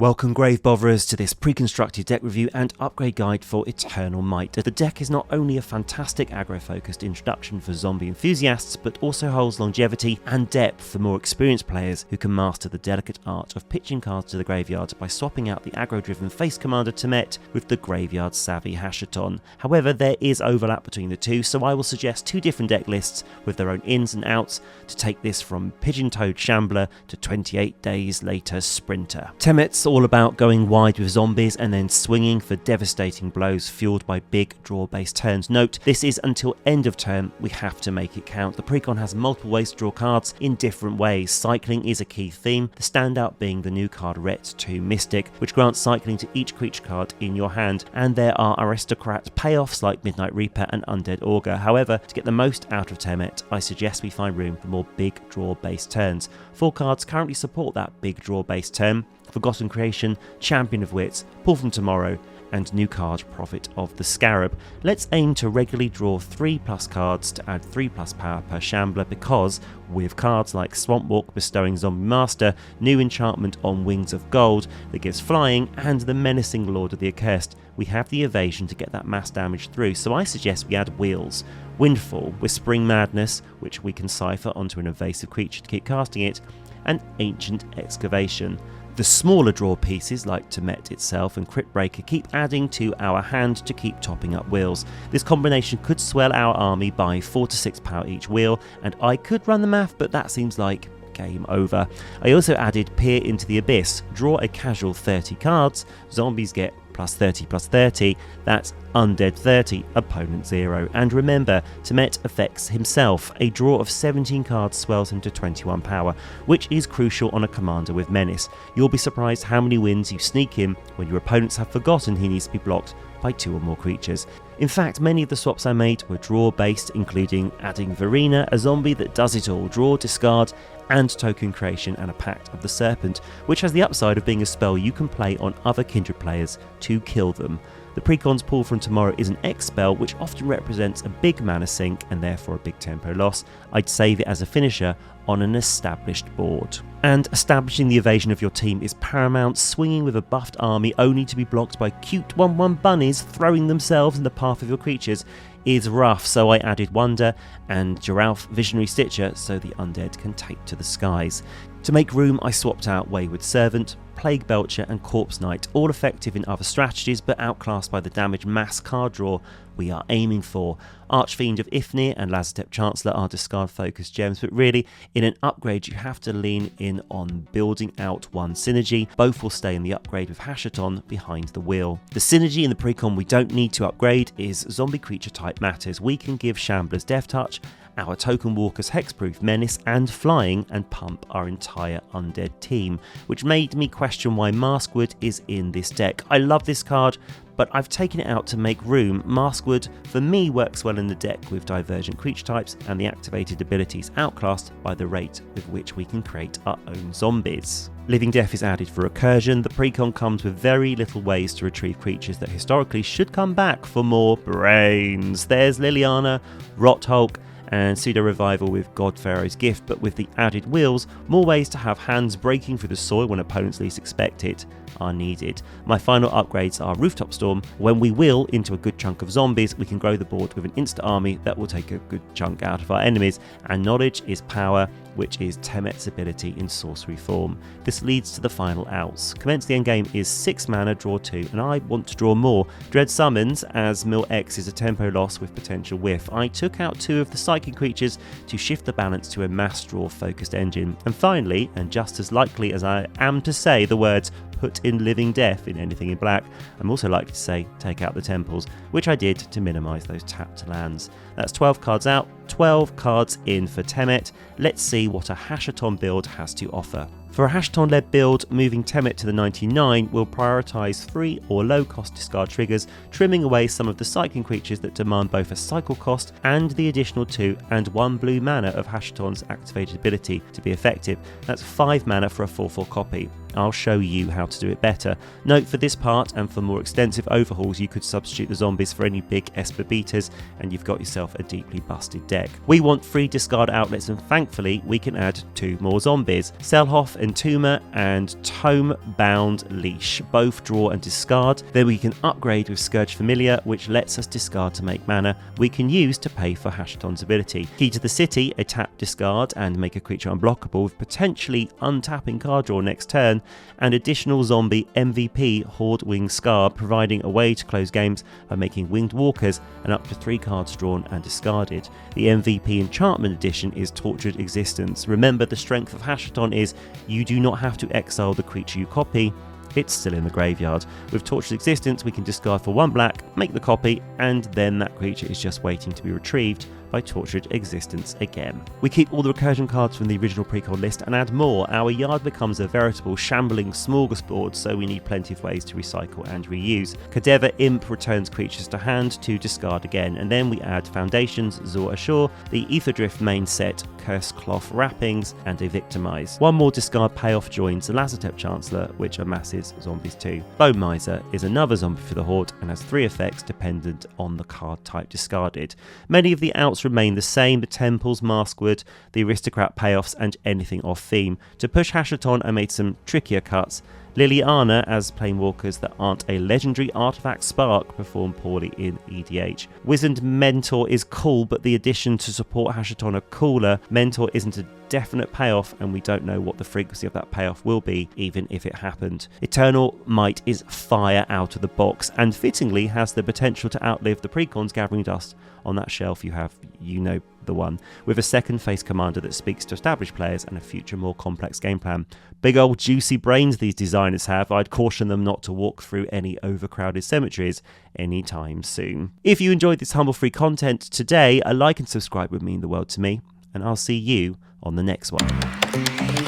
Welcome Grave Botherers to this pre-constructed deck review and upgrade guide for Eternal Might. The deck is not only a fantastic aggro focused introduction for zombie enthusiasts, but also holds longevity and depth for more experienced players who can master the delicate art of pitching cards to the graveyard by swapping out the aggro driven face commander Temmet with the graveyard savvy Hasahton. However, there is overlap between the two, so I will suggest two different deck lists with their own ins and outs to take this from pigeon-toed shambler to 28 days later sprinter. Temmet's all about going wide with zombies and then swinging for devastating blows fueled by big draw based turns. Note, this is until end of turn, we have to make it count. The Precon has multiple ways to draw cards in different ways. Cycling is a key theme, the standout being the new card Ret 2 Mystic, which grants cycling to each creature card in your hand, and there are aristocrat payoffs like Midnight Reaper and Undead Augur. However, to get the most out of Temmet, I suggest we find room for more big draw based turns. 4 cards currently support that big draw based turn: Forgotten Creation, Champion of Wits, Pull from Tomorrow, and new card Prophet of the Scarab. Let's aim to regularly draw 3+ cards to add 3+ power per shambler, because with cards like Swamp Walk bestowing Zombie Master, new enchantment on Wings of Gold that gives flying, and the menacing Lord of the Accursed, we have the evasion to get that mass damage through, so I suggest we add Wheels, Windfall, Whispering Madness, which we can cipher onto an evasive creature to keep casting it, and Ancient Excavation. The smaller draw pieces like Temmet itself and Crypt Breaker keep adding to our hand to keep topping up wheels. This combination could swell our army by 4 to 6 power each wheel, and I could run the math, but that seems like game over. I also added Peer into the Abyss, draw a casual 30 cards, zombies get +30/+30, that's Undead 30, Opponent 0. And remember, Temmet affects himself. A draw of 17 cards swells him to 21 power, which is crucial on a commander with Menace. You'll be surprised how many wins you sneak in when your opponents have forgotten he needs to be blocked by 2 or more creatures. In fact, many of the swaps I made were draw based, including adding Verena, a zombie that does it all: draw, discard, and token creation, and a Pact of the Serpent, which has the upside of being a spell you can play on other kindred players to kill them. The Precon's Pull from Tomorrow is an X spell which often represents a big mana sink and therefore a big tempo loss. I'd save it as a finisher on an established board. And establishing the evasion of your team is paramount. Swinging with a buffed army only to be blocked by cute 1/1 bunnies throwing themselves in the path of your creatures is rough, so I added Wonder and Giralf Visionary Stitcher so the undead can take to the skies. To make room, I swapped out Wayward Servant, Plague Belcher and Corpse Knight, all effective in other strategies but outclassed by the damage mass card draw we are aiming for. Archfiend of Ifnir and Lazotep Chancellor are discard focused gems, but really in an upgrade you have to lean in on building out one synergy. Both will stay in the upgrade with Hasahton behind the wheel. The synergy in the Precon we don't need to upgrade is Zombie Creature Type Matters. We can give Shamblers Death Touch, our Token Walkers Hexproof, Menace and Flying, and pump our entire undead team, which made me question why Maskwood is in this deck. I love this card, but I've taken it out to make room. Maskwood for me works well in the deck with divergent creature types and the activated abilities outclassed by the rate with which we can create our own zombies. Living Death is added for recursion. The Precon comes with very little ways to retrieve creatures that historically should come back for more brains. There's Liliana, Rot Hulk, and Pseudo Revival with God Pharaoh's Gift, but with the added wheels, more ways to have hands breaking through the soil when opponents least expect it are needed. My final upgrades are Rooftop Storm. When we wheel into a good chunk of zombies, we can grow the board with an instant army that will take a good chunk out of our enemies, and Knowledge is Power, which is Temmet's ability in sorcery form. This leads to the final outs. Commence the endgame is 6 mana, draw 2, and I want to draw more. Dread Summons, as Mill X is a tempo loss with potential whiff. I took out 2 of the psychic creatures to shift the balance to a mass draw focused engine. And finally, and just as likely as I am to say the words put in Living Death in anything in black, I'm also likely to say take out the temples, which I did to minimise those tapped lands. That's 12 cards out, 12 cards in for Temmet. Let's see what a Hasahton build has to offer. For a Hasahton-led build, moving Temmet to the 99 will prioritise free or low-cost discard triggers, trimming away some of the cycling creatures that demand both a cycle cost and the additional 2 and 1 blue mana of Hasahton's activated ability to be effective. That's 5 mana for a 4/4 copy. I'll show you how to do it better. Note, for this part and for more extensive overhauls, you could substitute the zombies for any big Esper beaters and you've got yourself a deeply busted deck. We want free discard outlets, and thankfully we can add 2 more zombies. Selhoff Entomber and Tome Bound Leash. Both draw and discard. Then we can upgrade with Scourge Familiar, which lets us discard to make mana we can use to pay for Hasahton's ability. Key to the City, a tap, discard, and make a creature unblockable with potentially untapping card draw next turn, and additional zombie MVP Horde Winged Scar, providing a way to close games by making Winged Walkers and up to 3 cards drawn and discarded. The MVP Enchantment Edition is Tortured Existence. Remember, the strength of Hasahton is you do not have to exile the creature you copy, it's still in the graveyard. With Tortured Existence, we can discard for 1 black, make the copy, and then that creature is just waiting to be retrieved by Tortured Existence again. We keep all the recursion cards from the original Precon list and add more. Our yard becomes a veritable shambling smorgasbord, so we need plenty of ways to recycle and reuse. Kadeva Imp returns creatures to hand to discard again, and then we add Foundations, Zor Ashore, the Aetherdrift main set, Curse Cloth Wrappings, and a Victimize. One more discard payoff joins the Lazotep Chancellor, which amasses zombies too. Bone Miser is another zombie for the Horde and has 3 effects dependent on the card type discarded. Many of the outs remain the same: the Temples, Maskwood, the Aristocrat payoffs, and anything off theme. To push Hasahton, I made some trickier cuts. Liliana, as Planewalkers that aren't a legendary artifact spark, perform poorly in EDH. Wizened Mentor is cool, but the addition to support Hasahton are cooler. Mentor isn't a definite payoff, and we don't know what the frequency of that payoff will be, even if it happened. Eternal Might is fire out of the box, and fittingly has the potential to outlive the Precons Gathering Dust on that shelf you have, you know the one, with a second phase commander that speaks to established players and a future more complex game plan. Big old juicy brains these designers have. I'd caution them not to walk through any overcrowded cemeteries anytime soon. If you enjoyed this humble free content today, a like and subscribe would mean the world to me, and I'll see you on the next one.